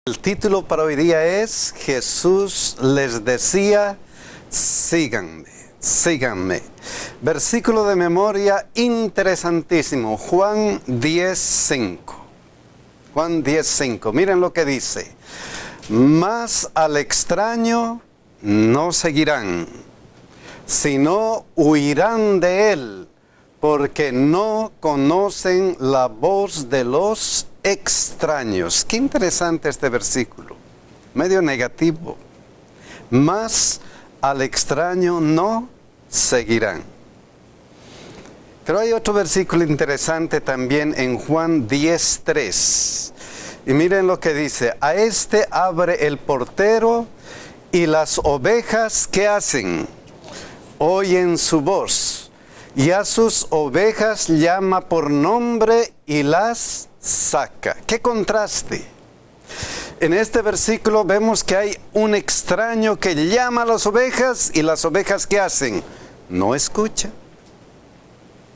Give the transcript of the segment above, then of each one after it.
El título para hoy día es Jesús les decía, síganme, síganme. Versículo de memoria interesantísimo, Juan 10:5. Juan 10:5, miren lo que dice. Mas al extraño no seguirán, sino huirán de él, porque no conocen la voz de los extraños. Qué interesante este versículo, medio negativo. Mas al extraño no seguirán. Pero hay otro versículo interesante también en Juan 10:3. Y miren lo que dice: a este abre el portero, y las ovejas, ¿qué hacen? Oyen su voz, y a sus ovejas llama por nombre y las saca. ¡Qué contraste! En este versículo vemos que hay un extraño que llama a las ovejas, y las ovejas, ¿qué hacen? No escuchan.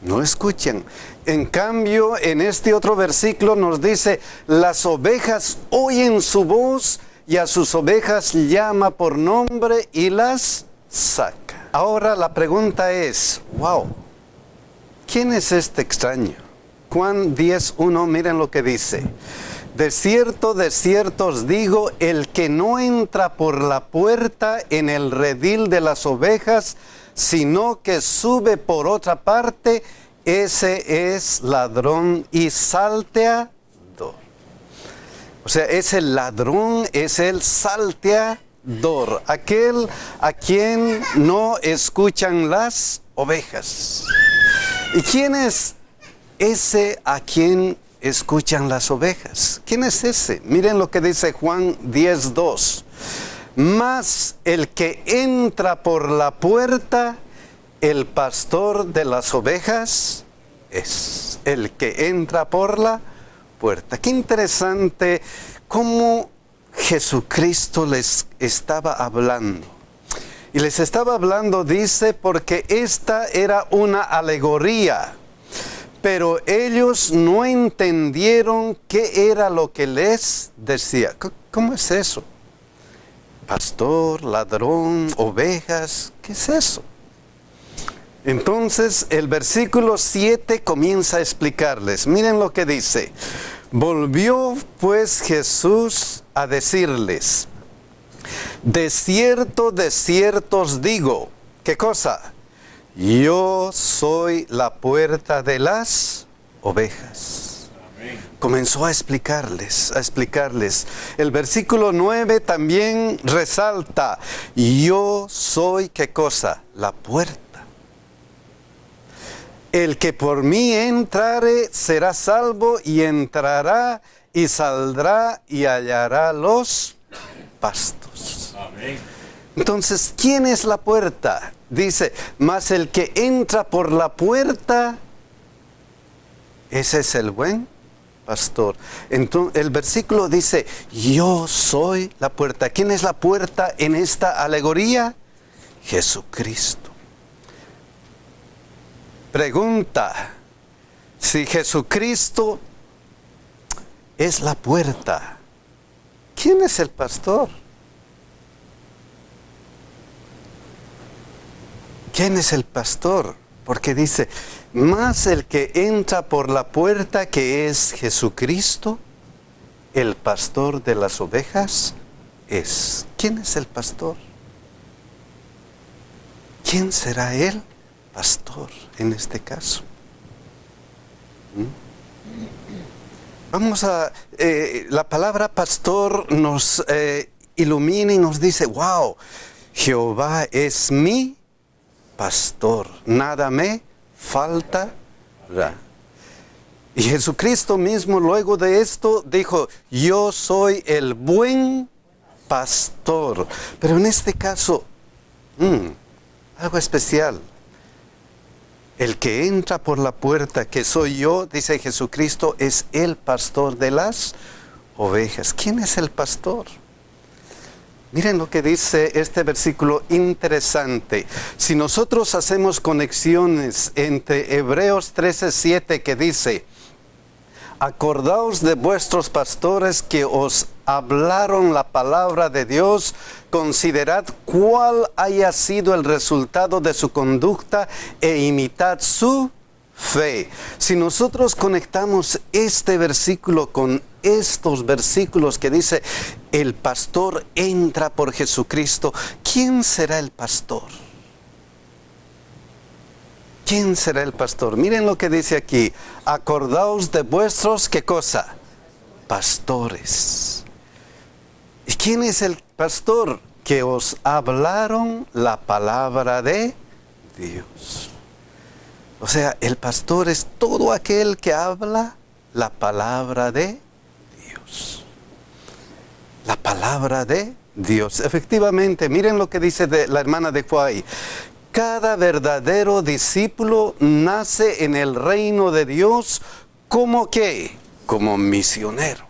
No escuchan. En cambio, en este otro versículo nos dice: las ovejas oyen su voz, y a sus ovejas llama por nombre y las saca. Ahora la pregunta es, wow, ¿quién es este extraño? Juan 10:1, miren lo que dice: de cierto os digo, el que no entra por la puerta en el redil de las ovejas, sino que sube por otra parte, ese es ladrón y salteador. O sea, ese ladrón es el salteador, aquel a quien no escuchan las ovejas. ¿Y quién es ese a quien escuchan las ovejas? ¿Quién es ese? Miren lo que dice Juan 10:2. Mas el que entra por la puerta, el pastor de las ovejas es. El que entra por la puerta. Qué interesante cómo Jesucristo les estaba hablando. Y les estaba hablando, dice, porque esta era una alegoría. Pero ellos no entendieron qué era lo que les decía. ¿Cómo es eso? Pastor, ladrón, ovejas, ¿qué es eso? Entonces el versículo 7 comienza a explicarles. Miren lo que dice: volvió pues Jesús a decirles: de cierto os digo. ¿Qué cosa? Yo soy la puerta de las ovejas. Amén. Comenzó a explicarles. El versículo 9 también resalta: yo soy, ¿qué cosa? La puerta. El que por mí entrare será salvo, y entrará y saldrá y hallará los pastos. Amén. Entonces, ¿quién es la puerta? Dice: mas el que entra por la puerta, ese es el buen pastor. Entonces, el versículo dice: yo soy la puerta. ¿Quién es la puerta en esta alegoría? Jesucristo. Pregunta: si Jesucristo es la puerta, ¿quién es el pastor? ¿Quién es el pastor? Porque dice: más el que entra por la puerta, que es Jesucristo, el pastor de las ovejas es. ¿Quién es el pastor? ¿Quién será el pastor en este caso? Vamos a... la palabra pastor nos ilumina y nos dice: wow, Jehová es mi pastor, nada me faltará. Y Jesucristo mismo luego de esto dijo: yo soy el buen pastor. Pero en este caso, algo especial. El que entra por la puerta, que soy yo, dice Jesucristo, es el pastor de las ovejas. ¿Quién es el pastor? Miren lo que dice este versículo interesante. Si nosotros hacemos conexiones entre Hebreos 13:7, que dice: acordaos de vuestros pastores que os hablaron la palabra de Dios, considerad cuál haya sido el resultado de su conducta e imitad su fe. Si nosotros conectamos este versículo con estos versículos que dice, el pastor entra por Jesucristo, ¿quién será el pastor? ¿Quién será el pastor? Miren lo que dice aquí, acordaos de vuestros, ¿qué cosa? Pastores. ¿Y quién es el pastor? Que os hablaron la palabra de Dios. O sea, el pastor es todo aquel que habla la palabra de Dios. La palabra de Dios. Efectivamente, miren lo que dice la hermana de Huay. Cada verdadero discípulo nace en el reino de Dios como ¿qué? Como misionero.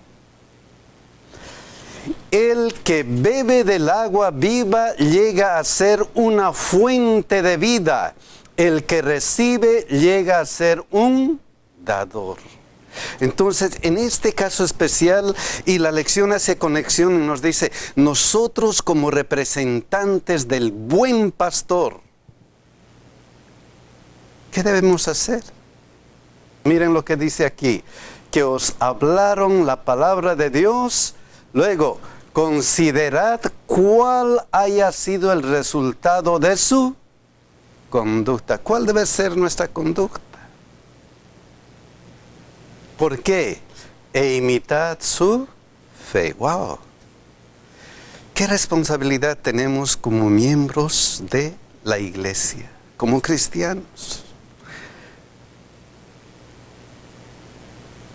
El que bebe del agua viva llega a ser una fuente de vida. El que recibe llega a ser un dador. Entonces, en este caso especial, y la lección hace conexión y nos dice, nosotros como representantes del buen pastor, ¿qué debemos hacer? Miren lo que dice aquí, que os hablaron la palabra de Dios, luego, considerad cuál haya sido el resultado de su conducta. ¿Cuál debe ser nuestra conducta? ¿Por qué? E imitad su fe. ¡Wow! ¿Qué responsabilidad tenemos como miembros de la iglesia, como cristianos?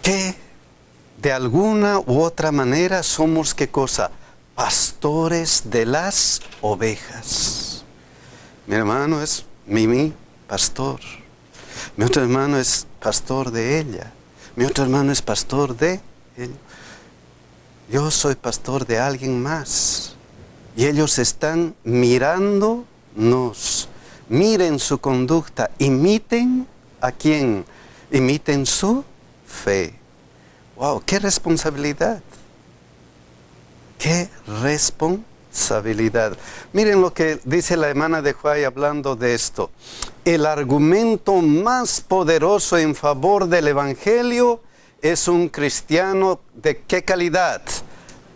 Que de alguna u otra manera somos, ¿qué cosa? Pastores de las ovejas. Mi hermano es mi pastor. Mi otro hermano es pastor de ella. Mi otro hermano es pastor de él. Yo soy pastor de alguien más. Y ellos están mirándonos. Miren su conducta. Imiten a quién. Imiten su fe. Wow, qué responsabilidad. Qué responsabilidad. Miren lo que dice la hermana de Huay hablando de esto. El argumento más poderoso en favor del Evangelio es un cristiano de ¿qué calidad?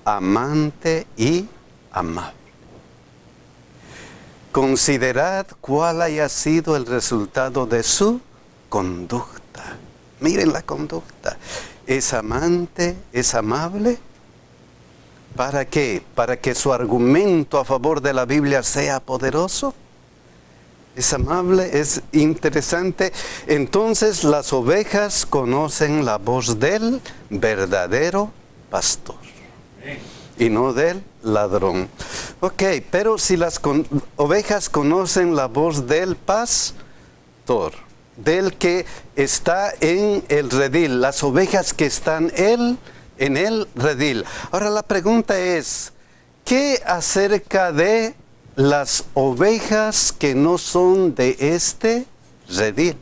Amante y amable. Considerad cuál haya sido el resultado de su conducta. Miren la conducta. ¿Es amante? ¿Es amable? ¿Para qué? ¿Para que su argumento a favor de la Biblia sea poderoso? ¿Es amable? ¿Es interesante? Entonces las ovejas conocen la voz del verdadero pastor y no del ladrón. Ok, pero si las ovejas conocen la voz del pastor, del que está en el redil, las ovejas que están en el redil. Ahora la pregunta es, ¿qué acerca de las ovejas que no son de este redil?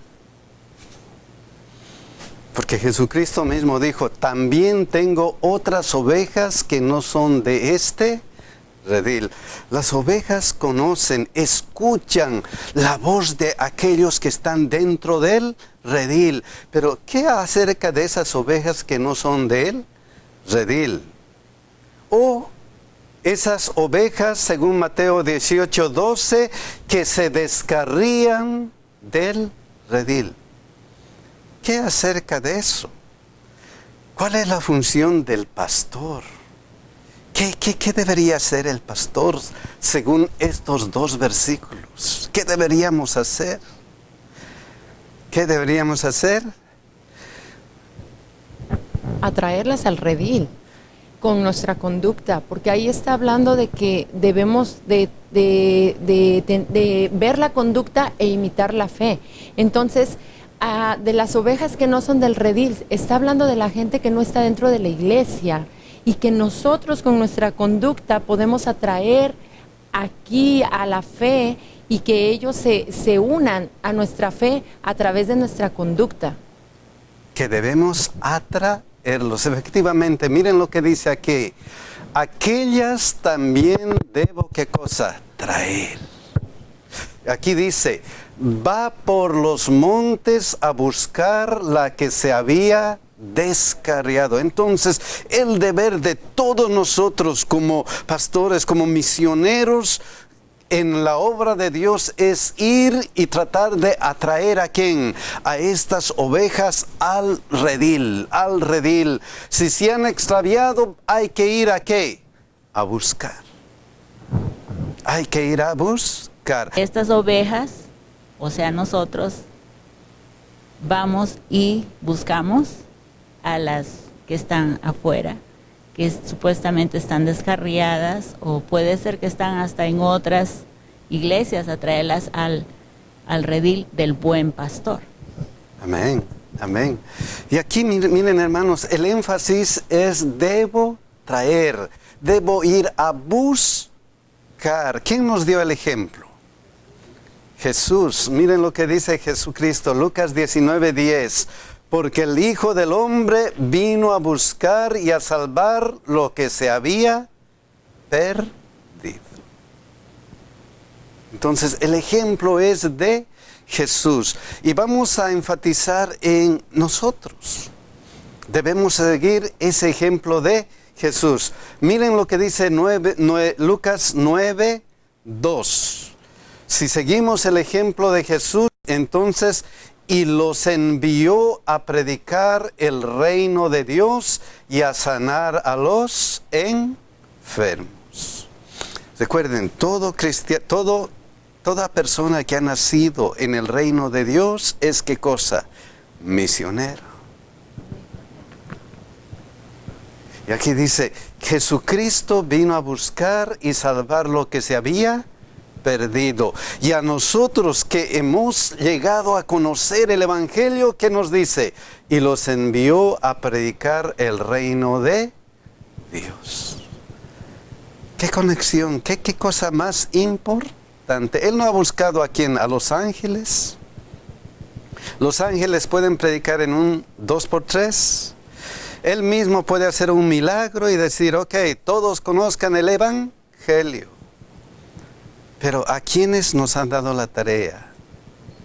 Porque Jesucristo mismo dijo, también tengo otras ovejas que no son de este redil. Las ovejas conocen, escuchan la voz de aquellos que están dentro del redil. Pero ¿qué acerca de esas ovejas que no son de él? Redil. O esas ovejas, según Mateo 18:12, que se descarrían del redil. ¿Qué acerca de eso? ¿Cuál es la función del pastor? ¿Qué debería hacer el pastor según estos dos versículos? ¿Qué deberíamos hacer? ¿Qué deberíamos hacer? Atraerlas al redil con nuestra conducta, porque ahí está hablando de que debemos de ver la conducta e imitar la fe. Entonces, de las ovejas que no son del redil, está hablando de la gente que no está dentro de la iglesia y que nosotros con nuestra conducta podemos atraer aquí a la fe y que ellos se unan a nuestra fe a través de nuestra conducta. Que debemos atraerlos. Efectivamente, miren lo que dice aquí. aquellas también debo, ¿qué cosa? Traer. Aquí dice, va por los montes a buscar la que se había descarriado. Entonces, el deber de todos nosotros como pastores, como misioneros en la obra de Dios es ir y tratar de atraer a quién, a estas ovejas al redil, al redil. Si se han extraviado, hay que ir a qué, a buscar. Hay que ir a buscar. Estas ovejas, o sea nosotros, vamos y buscamos a las que están afuera, que supuestamente están descarriadas, o puede ser que están hasta en otras iglesias, a traerlas al redil del buen pastor. Amén, amén. Y aquí miren hermanos, el énfasis es debo traer, debo ir a buscar. ¿Quién nos dio el ejemplo? Jesús. Miren lo que dice Jesucristo, Lucas 19:10. Porque el Hijo del Hombre vino a buscar y a salvar lo que se había perdido. Entonces, el ejemplo es de Jesús. Y vamos a enfatizar en nosotros. Debemos seguir ese ejemplo de Jesús. Miren lo que dice Lucas 9:2. Si seguimos el ejemplo de Jesús, entonces... y los envió a predicar el reino de Dios y a sanar a los enfermos. Recuerden, toda persona que ha nacido en el reino de Dios es ¿qué cosa? Misionero. Y aquí dice, Jesucristo vino a buscar y salvar lo que se había perdido. Y a nosotros que hemos llegado a conocer el Evangelio, ¿qué nos dice? Y los envió a predicar el reino de Dios. ¿Qué conexión? ¿Qué cosa más importante? Él no ha buscado a quién, a los ángeles. Los ángeles pueden predicar en un 2x3. Él mismo puede hacer un milagro y decir, ok, todos conozcan el Evangelio. Pero ¿a quiénes nos han dado la tarea?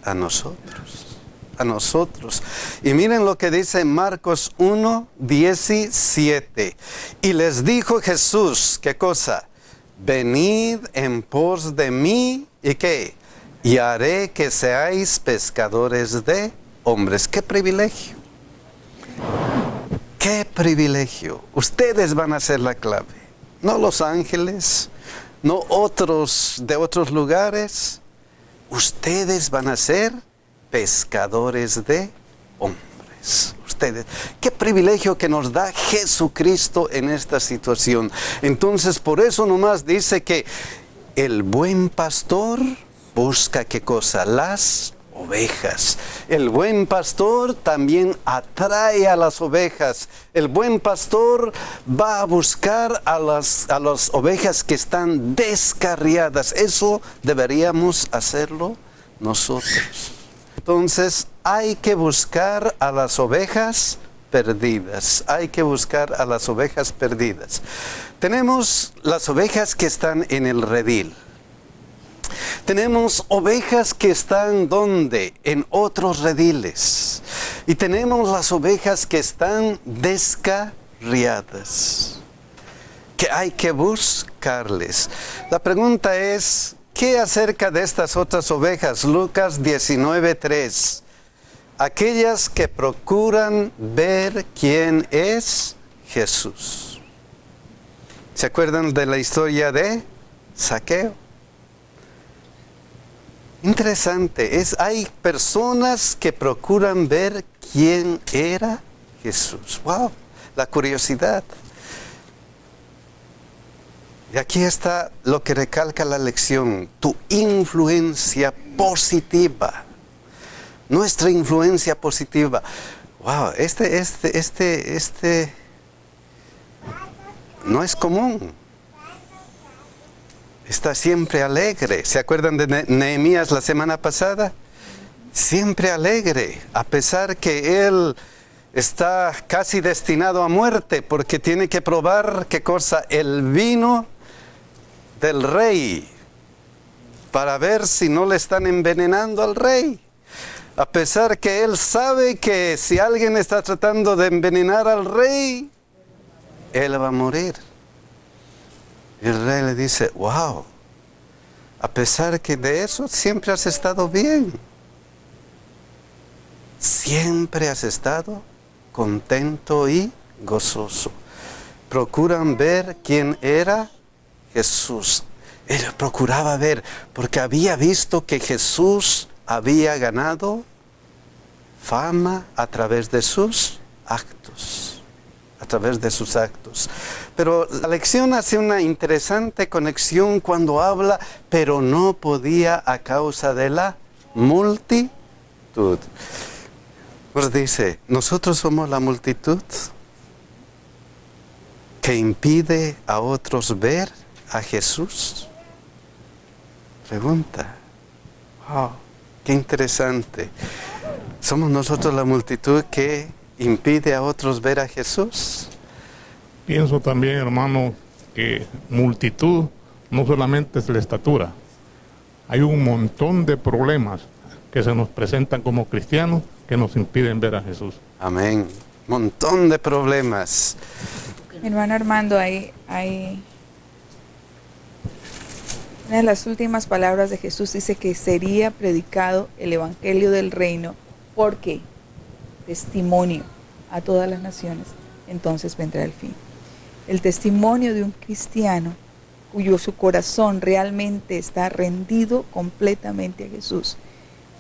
A nosotros. A nosotros. Y miren lo que dice Marcos 1:17. Y les dijo Jesús, ¿qué cosa? Venid en pos de mí, ¿y qué? Y haré que seáis pescadores de hombres. ¡Qué privilegio! ¡Qué privilegio! Ustedes van a ser la clave. No los ángeles, no otros de otros lugares. Ustedes van a ser pescadores de hombres. Ustedes. Qué privilegio que nos da Jesucristo en esta situación. Entonces, por eso nomás dice que el buen pastor busca ¿qué cosa? Las ovejas. El buen pastor también atrae a las ovejas. El buen pastor va a buscar a las ovejas que están descarriadas. Eso deberíamos hacerlo nosotros. Entonces hay que buscar a las ovejas perdidas. Hay que buscar a las ovejas perdidas. Tenemos las ovejas que están en el redil. Tenemos ovejas que están ¿dónde? En otros rediles. Y tenemos las ovejas que están descarriadas, que hay que buscarles. La pregunta es, ¿qué acerca de estas otras ovejas? Lucas 19:3. Aquellas que procuran ver quién es Jesús. ¿Se acuerdan de la historia de Zaqueo? Interesante, hay personas que procuran ver quién era Jesús. ¡Wow! La curiosidad. Y aquí está lo que recalca la lección, tu influencia positiva. Nuestra influencia positiva. ¡Wow! Este no es común. Está siempre alegre. ¿Se acuerdan de Nehemías la semana pasada? Siempre alegre, a pesar que él está casi destinado a muerte porque tiene que probar, ¿qué cosa? El vino del rey, para ver si no le están envenenando al rey. A pesar que él sabe que si alguien está tratando de envenenar al rey, él va a morir. Y el rey le dice, wow, a pesar que de eso siempre has estado bien. Siempre has estado contento y gozoso. Procuran ver quién era Jesús. Él procuraba ver, porque había visto que Jesús había ganado fama a través de sus actos. A través de sus actos. Pero la lección hace una interesante conexión cuando habla, pero no podía a causa de la multitud. Pues dice, nosotros somos la multitud que impide a otros ver a Jesús. Pregunta. Wow, qué interesante. ¿Somos nosotros la multitud que impide a otros ver a Jesús? Pienso también, hermano, que multitud no solamente es la estatura. Hay un montón de problemas que se nos presentan como cristianos que nos impiden ver a Jesús. Amén. Montón de problemas. Mi hermano Armando, hay una de las últimas palabras de Jesús dice que sería predicado el evangelio del reino porque testimonio a todas las naciones, entonces vendrá el fin. El testimonio de un cristiano cuyo su corazón realmente está rendido completamente a Jesús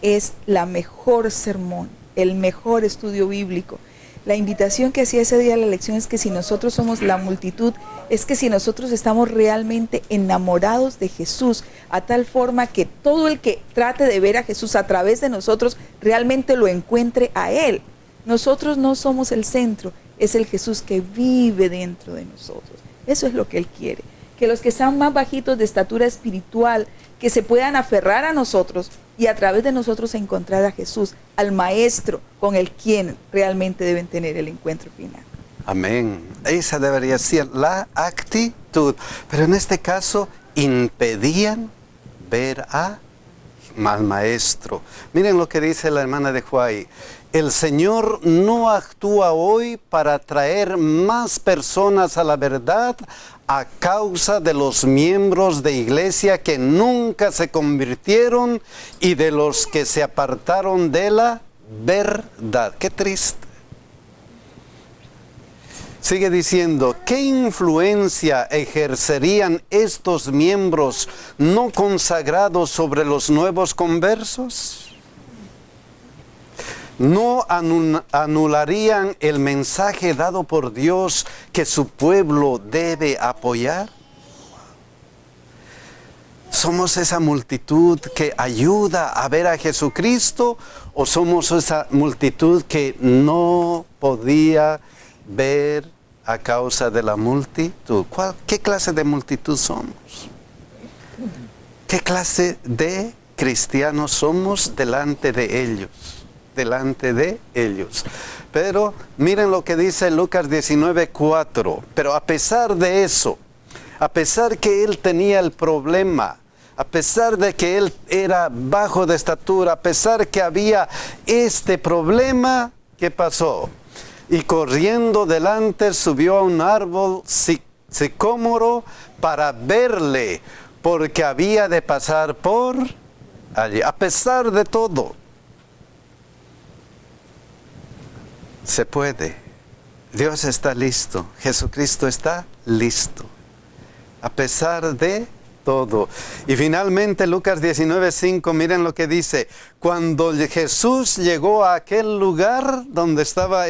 es la mejor sermón, el mejor estudio bíblico. La invitación que hacía ese día la lección es que si nosotros somos la multitud, es que si nosotros estamos realmente enamorados de Jesús, a tal forma que todo el que trate de ver a Jesús a través de nosotros, realmente lo encuentre a Él. Nosotros no somos el centro, es el Jesús que vive dentro de nosotros. Eso es lo que Él quiere. Que los que están más bajitos de estatura espiritual, que se puedan aferrar a nosotros y a través de nosotros encontrar a Jesús, al Maestro con el quien realmente deben tener el encuentro final. Amén. Esa debería ser la actitud. Pero en este caso impedían ver al Maestro. Miren lo que dice la hermana de Huay. El Señor no actúa hoy para traer más personas a la verdad a causa de los miembros de iglesia que nunca se convirtieron y de los que se apartaron de la verdad. Qué triste. Sigue diciendo, ¿qué influencia ejercerían estos miembros no consagrados sobre los nuevos conversos? ¿No anularían el mensaje dado por Dios que su pueblo debe apoyar? ¿Somos esa multitud que ayuda a ver a Jesucristo o somos esa multitud que no podía ver a causa de la multitud? ¿Qué clase de multitud somos? ¿Qué clase de cristianos somos delante de ellos? Delante de ellos. Pero miren lo que dice Lucas 19:4. Pero a pesar de eso, a pesar que él tenía el problema, a pesar de que él era bajo de estatura, a pesar que había este problema, ¿qué pasó? Y corriendo delante subió a un árbol sicómoro para verle, porque había de pasar por allí. A pesar de todo, se puede. Dios está listo. Jesucristo está listo. A pesar de todo. Y finalmente Lucas 19:5, miren lo que dice. Cuando Jesús llegó a aquel lugar donde estaba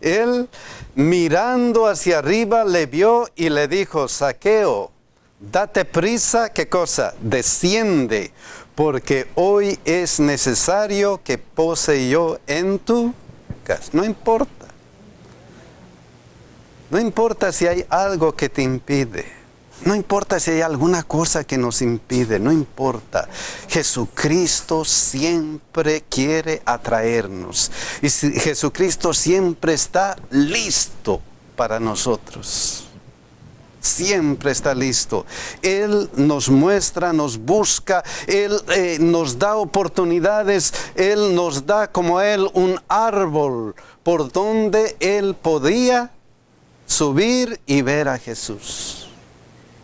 él, mirando hacia arriba, le vio y le dijo, Zaqueo, date prisa, ¿qué cosa? Desciende, porque hoy es necesario que pose yo en tu casa. No importa. No importa si hay algo que te impide. No importa si hay alguna cosa que nos impide, no importa. Jesucristo siempre quiere atraernos. Y Jesucristo siempre está listo para nosotros. Siempre está listo. Él nos muestra, nos busca, Él nos da oportunidades, Él nos da como Él un árbol por donde Él podía subir y ver a Jesús.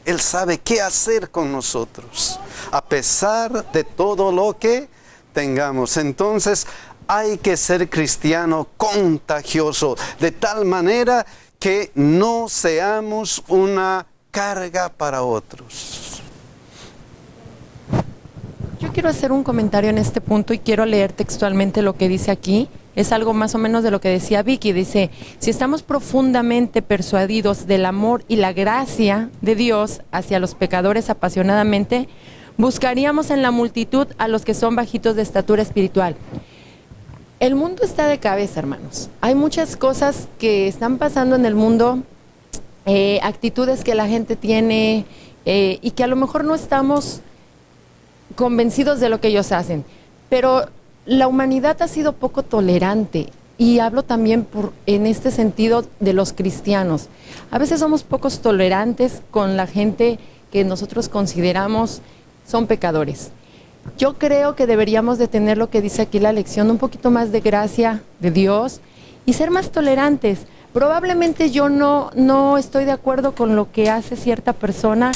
Él sabe qué hacer con nosotros, a pesar de todo lo que tengamos. Entonces, hay que ser cristiano contagioso, de tal manera que no seamos una carga para otros. Yo quiero hacer un comentario en este punto y quiero leer textualmente lo que dice aquí. Es algo más o menos de lo que decía Vicky. Dice, si estamos profundamente persuadidos del amor y la gracia de Dios hacia los pecadores apasionadamente, buscaríamos en la multitud a los que son bajitos de estatura espiritual. El mundo está de cabeza, hermanos. Hay muchas cosas que están pasando en el mundo, actitudes que la gente tiene y que a lo mejor no estamos convencidos de lo que ellos hacen. Pero la humanidad ha sido poco tolerante, y hablo también en este sentido de los cristianos. A veces somos pocos tolerantes con la gente que nosotros consideramos son pecadores. Yo creo que deberíamos de tener lo que dice aquí la lección, un poquito más de gracia de Dios y ser más tolerantes. Probablemente yo no estoy de acuerdo con lo que hace cierta persona,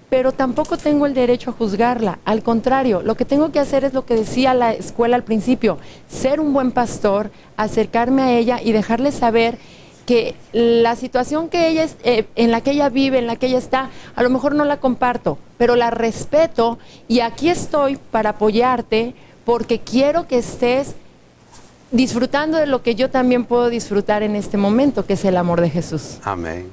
pero tampoco tengo el derecho a juzgarla. Al contrario, lo que tengo que hacer es lo que decía la escuela al principio, ser un buen pastor, acercarme a ella y dejarle saber que la situación que ella en la que ella vive, en la que ella está, a lo mejor no la comparto, pero la respeto y aquí estoy para apoyarte porque quiero que estés disfrutando de lo que yo también puedo disfrutar en este momento, que es el amor de Jesús. Amén.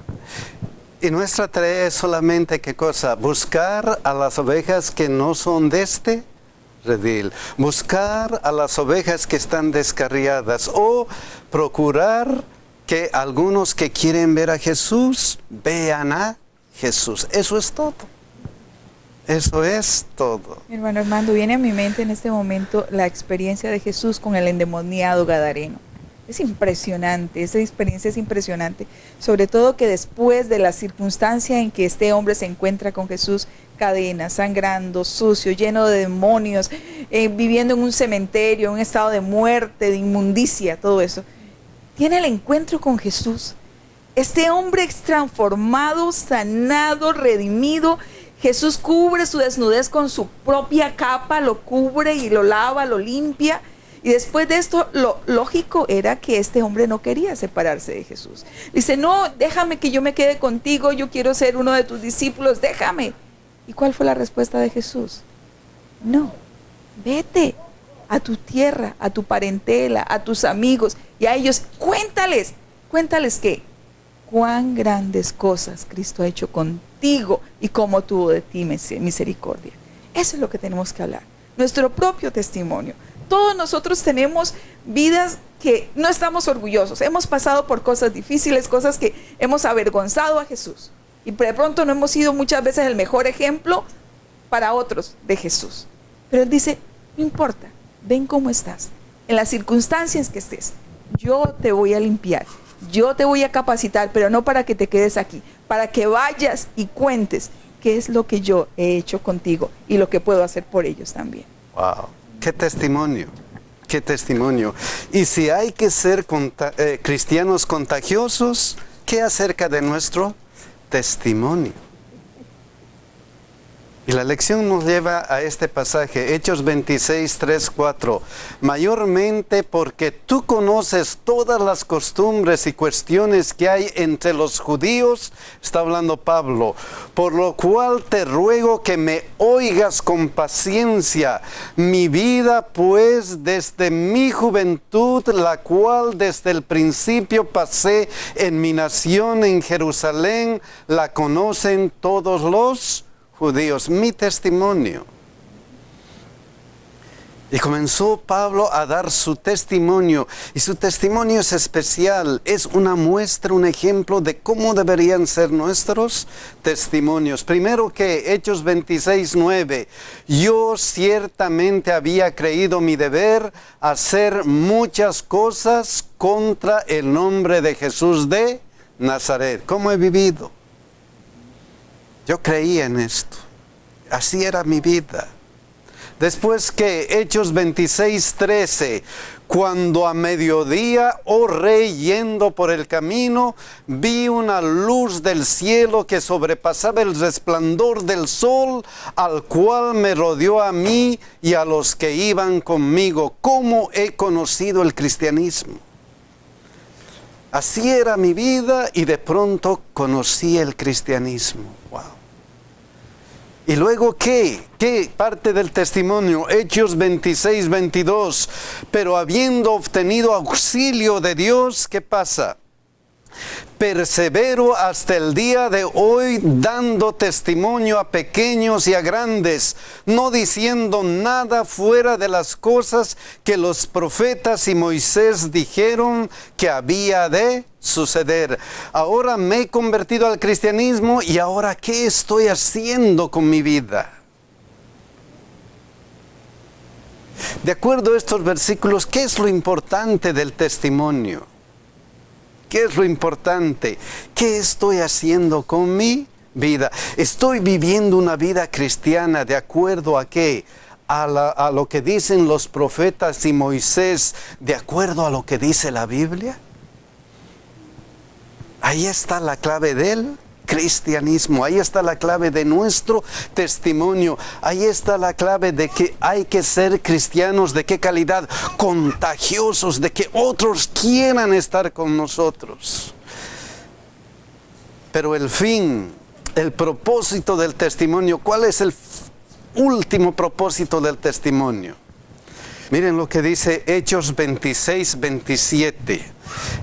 Y nuestra tarea es solamente, ¿qué cosa? Buscar a las ovejas que no son de este redil. Buscar a las ovejas que están descarriadas o procurar que algunos que quieren ver a Jesús vean a Jesús. Eso es todo. Eso es todo. Mi hermano Armando, viene a mi mente en este momento la experiencia de Jesús con el endemoniado gadareno. Es impresionante, esa experiencia es impresionante, sobre todo que después de la circunstancia en que este hombre se encuentra con Jesús, cadena, sangrando, sucio, lleno de demonios, viviendo en un cementerio, en un estado de muerte, de inmundicia, todo eso, tiene el encuentro con Jesús. Este hombre es transformado, sanado, redimido. Jesús cubre su desnudez con su propia capa, lo cubre y lo lava, lo limpia. Y después de esto, lo lógico era que este hombre no quería separarse de Jesús. Dice, no, déjame que yo me quede contigo, yo quiero ser uno de tus discípulos, déjame. ¿Y cuál fue la respuesta de Jesús? No, vete a tu tierra, a tu parentela, a tus amigos, y a ellos cuéntales qué, cuán grandes cosas Cristo ha hecho contigo y cómo tuvo de ti misericordia. Eso es lo que tenemos que hablar, nuestro propio testimonio. Todos nosotros tenemos vidas que no estamos orgullosos. Hemos pasado por cosas difíciles, cosas que hemos avergonzado a Jesús. Y de pronto no hemos sido muchas veces el mejor ejemplo para otros de Jesús. Pero Él dice, no importa, ven cómo estás. En las circunstancias que estés, yo te voy a limpiar. Yo te voy a capacitar, pero no para que te quedes aquí. Para que vayas y cuentes qué es lo que yo he hecho contigo y lo que puedo hacer por ellos también. Wow. ¡Qué testimonio! ¡Qué testimonio! Y si hay que ser cristianos contagiosos, ¿qué acerca de nuestro testimonio? Y la lección nos lleva a este pasaje, Hechos 26, 3, 4. Mayormente porque tú conoces todas las costumbres y cuestiones que hay entre los judíos, está hablando Pablo, por lo cual te ruego que me oigas con paciencia. Mi vida pues desde mi juventud, la cual desde el principio pasé en mi nación en Jerusalén, la conocen todos los judíos, mi testimonio. Y comenzó Pablo a dar su testimonio, y su testimonio es especial, es una muestra, un ejemplo de cómo deberían ser nuestros testimonios. Primero que Hechos 26:9, yo ciertamente había creído mi deber hacer muchas cosas contra el nombre de Jesús de Nazaret. ¿Cómo he vivido? Yo creía en esto, así era mi vida. Después que Hechos 26:13, cuando a mediodía, oh rey, yendo por el camino, vi una luz del cielo que sobrepasaba el resplandor del sol, al cual me rodeó a mí y a los que iban conmigo. ¿Cómo he conocido el cristianismo? Así era mi vida y de pronto conocí el cristianismo. Wow. Y luego, ¿qué parte del testimonio? Hechos 26:22. Pero habiendo obtenido auxilio de Dios, ¿qué pasa? Persevero hasta el día de hoy dando testimonio a pequeños y a grandes, no diciendo nada fuera de las cosas que los profetas y Moisés dijeron que había de suceder. Ahora me he convertido al cristianismo y ahora ¿qué estoy haciendo con mi vida? De acuerdo a estos versículos, ¿qué es lo importante del testimonio? ¿Qué es lo importante? ¿Qué estoy haciendo con mi vida? ¿Estoy viviendo una vida cristiana de acuerdo a qué? A lo que dicen los profetas y Moisés, de acuerdo a lo que dice la Biblia. Ahí está la clave del cristianismo, ahí está la clave de nuestro testimonio, ahí está la clave de que hay que ser cristianos. ¿De qué calidad? Contagiosos, de que otros quieran estar con nosotros. Pero el fin, el propósito del testimonio, ¿cuál es el último propósito del testimonio? Miren lo que dice Hechos 26:27.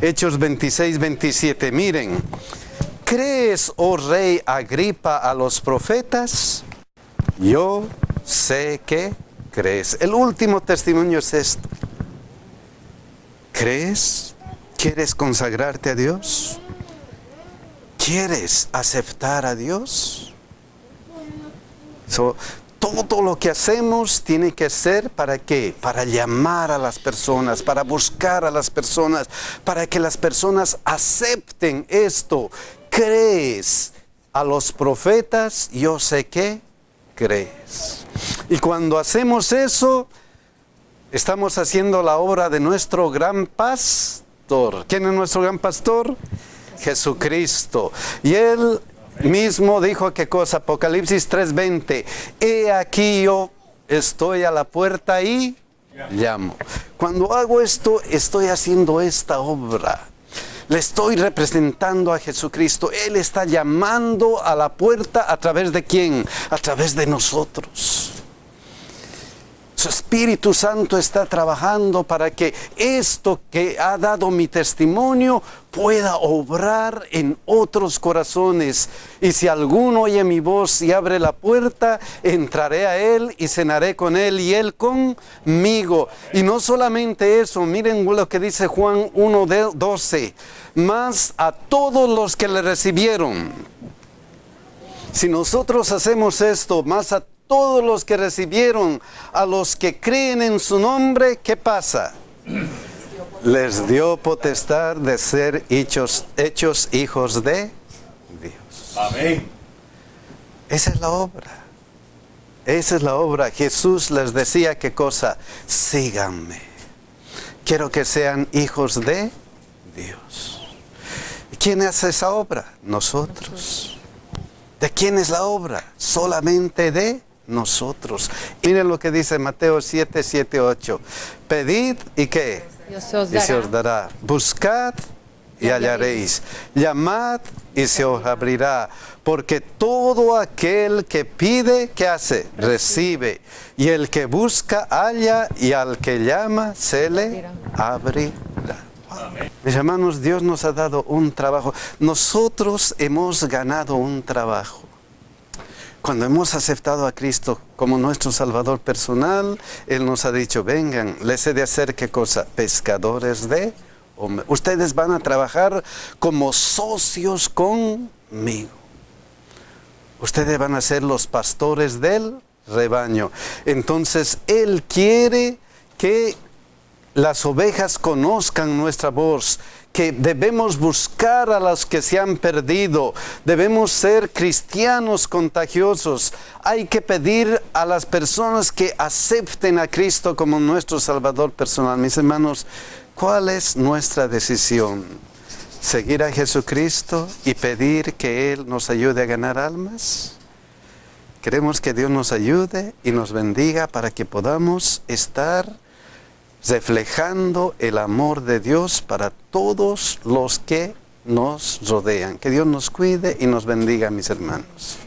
Hechos 26:27, miren. ¿Crees, oh rey Agripa, a los profetas? Yo sé que crees. El último testimonio es esto. ¿Crees? ¿Quieres consagrarte a Dios? ¿Quieres aceptar a Dios? Todo lo que hacemos tiene que ser ¿para qué? Para llamar a las personas, para buscar a las personas, para que las personas acepten esto. ¿Crees a los profetas? Yo sé que crees. Y cuando hacemos eso, estamos haciendo la obra de nuestro gran pastor. ¿Quién es nuestro gran pastor? Jesucristo. Y Él mismo dijo, ¿qué cosa? Apocalipsis 3:20. He aquí yo estoy a la puerta y llamo. Cuando hago esto, estoy haciendo esta obra. Le estoy representando a Jesucristo. Él está llamando a la puerta. ¿A través de quién? A través de nosotros. Su Espíritu Santo está trabajando para que esto que ha dado mi testimonio pueda obrar en otros corazones. Y si alguno oye mi voz y abre la puerta, entraré a él y cenaré con él y él conmigo. Y no solamente eso, miren lo que dice Juan 1:12. Mas a todos los que le recibieron. Si nosotros hacemos esto, más a todos los que recibieron, a los que creen en su nombre, ¿qué pasa? Les dio potestad de ser hechos hijos de Dios. Amén. Esa es la obra. Esa es la obra. Jesús les decía, ¿qué cosa? Síganme. Quiero que sean hijos de Dios. ¿Quién hace esa obra? Nosotros. ¿De quién es la obra? Solamente de nosotros. Miren lo que dice Mateo 7:8. Pedid y ¿qué? Dios se os Y se dará. os dará. Buscad y hallaréis. Llamad y se os abrirá. Porque todo aquel que pide, ¿qué hace? Recibe. Y el que busca, halla. Y al que llama, se le abrirá. Mis hermanos, Dios nos ha dado un trabajo. Nosotros hemos ganado un trabajo. Cuando hemos aceptado a Cristo como nuestro Salvador personal, Él nos ha dicho, vengan, les he de hacer ¿qué cosa? Pescadores de hombres. Ustedes van a trabajar como socios conmigo. Ustedes van a ser los pastores del rebaño. Entonces, Él quiere que las ovejas conozcan nuestra voz, que debemos buscar a los que se han perdido, debemos ser cristianos contagiosos. Hay que pedir a las personas que acepten a Cristo como nuestro Salvador personal. Mis hermanos, ¿cuál es nuestra decisión? ¿Seguir a Jesucristo y pedir que Él nos ayude a ganar almas? Queremos que Dios nos ayude y nos bendiga para que podamos estar reflejando el amor de Dios para todos los que nos rodean. Que Dios nos cuide y nos bendiga, mis hermanos.